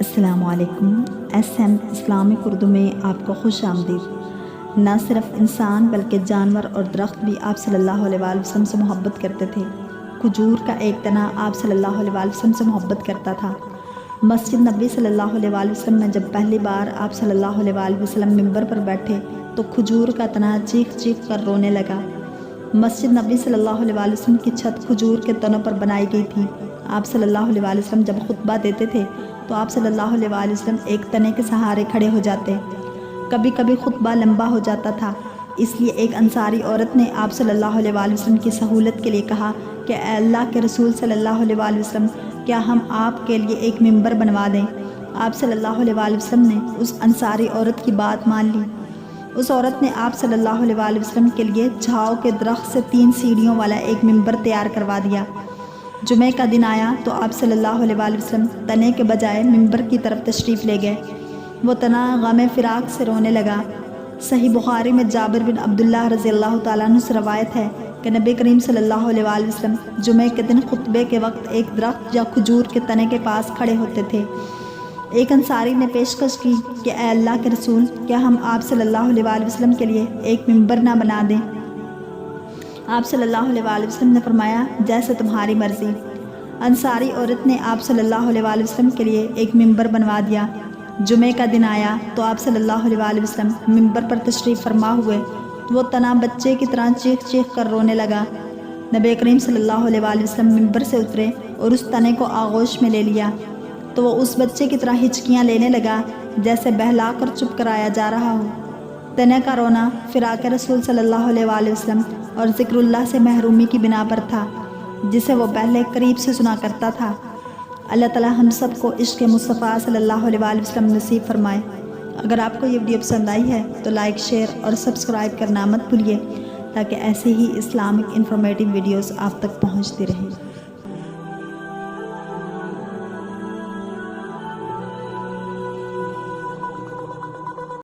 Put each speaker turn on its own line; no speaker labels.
السلام علیکم۔ SM Islamic Urdu میں آپ کو خوش آمدید۔ نہ صرف انسان بلکہ جانور اور درخت بھی آپ صلی اللہ علیہ وآلہ وسلم سے محبت کرتے تھے۔ کھجور کا ایک تنا آپ صلی اللہ علیہ وآلہ وسلم سے محبت کرتا تھا۔ مسجد نبی صلی اللہ علیہ وآلہ وسلم میں جب پہلی بار آپ صلی اللہ علیہ وآلہ وسلم ممبر پر بیٹھے تو کھجور کا تنا چیخ چیخ کر رونے لگا۔ مسجد نبی صلی اللہ علیہ وآلہ وسلم کی چھت کھجور کے تنوں پر بنائی گئی تھی۔ آپ صلی اللہ علیہ وآلہ وسلم جب خطبہ دیتے تھے تو آپ صلی اللہ علیہ وآلہ وسلم ایک تنے کے سہارے کھڑے ہو جاتے۔ کبھی کبھی خطبہ لمبا ہو جاتا تھا، اس لیے ایک انصاری عورت نے آپ صلی اللہ علیہ وآلہ وسلم کی سہولت کے لیے کہا کہ اے اللہ کے رسول صلی اللہ علیہ وآلہ وسلم، کیا ہم آپ کے لیے ایک ممبر بنوا دیں؟ آپ صلی اللہ علیہ وآلہ وسلم نے اس انصاری عورت کی بات مان لی۔ اس عورت نے آپ صلی اللہ علیہ وآلہ وسلم کے لیے جھاؤ کے درخت سے 3 سیڑھیوں والا ایک ممبر تیار کروا دیا۔ جمعہ کا دن آیا تو آپ صلی اللہ علیہ وآلہ وسلم تنے کے بجائے ممبر کی طرف تشریف لے گئے۔ وہ تنا غم فراق سے رونے لگا۔ صحیح بخاری میں جابر بن عبداللہ رضی اللہ تعالیٰ عنہ سے روایت ہے کہ نبی کریم صلی اللہ علیہ وآلہ وسلم جمعہ کے دن خطبے کے وقت ایک درخت یا کھجور کے تنے کے پاس کھڑے ہوتے تھے۔ ایک انصاری نے پیشکش کی کہ اے اللہ کے رسول، کیا ہم آپ صلی اللہ علیہ وآلہ وسلم کے لیے ایک ممبر نہ بنا دیں؟ آپ صلی اللہ علیہ وآلہ وسلم نے فرمایا، جیسے تمہاری مرضی۔ انصاری عورت نے آپ صلی اللہ علیہ وآلہ وسلم کے لیے ایک ممبر بنوا دیا۔ جمعہ کا دن آیا تو آپ صلی اللہ علیہ وآلہ وسلم ممبر پر تشریف فرما ہوئے تو وہ تنا بچے کی طرح چیخ چیخ کر رونے لگا۔ نبی کریم صلی اللہ علیہ وآلہ وسلم ممبر سے اترے اور اس تنے کو آغوش میں لے لیا تو وہ اس بچے کی طرح ہچکیاں لینے لگا جیسے بہلا کر چپ کرایا جا رہا ہو۔ تنے کا رونا فراق رسول صلی اللہ علیہ وآلہ وسلم اور ذکر اللہ سے محرومی کی بنا پر تھا، جسے وہ پہلے قریب سے سنا کرتا تھا۔ اللہ تعالی ہم سب کو عشق مصطفیٰ صلی اللہ علیہ وآلہ وسلم نصیب فرمائے۔ اگر آپ کو یہ ویڈیو پسند آئی ہے تو لائک، شیئر اور سبسکرائب کرنا مت بھولیے تاکہ ایسے ہی اسلامک انفارمیٹیو ویڈیوز آپ تک پہنچتی رہیں۔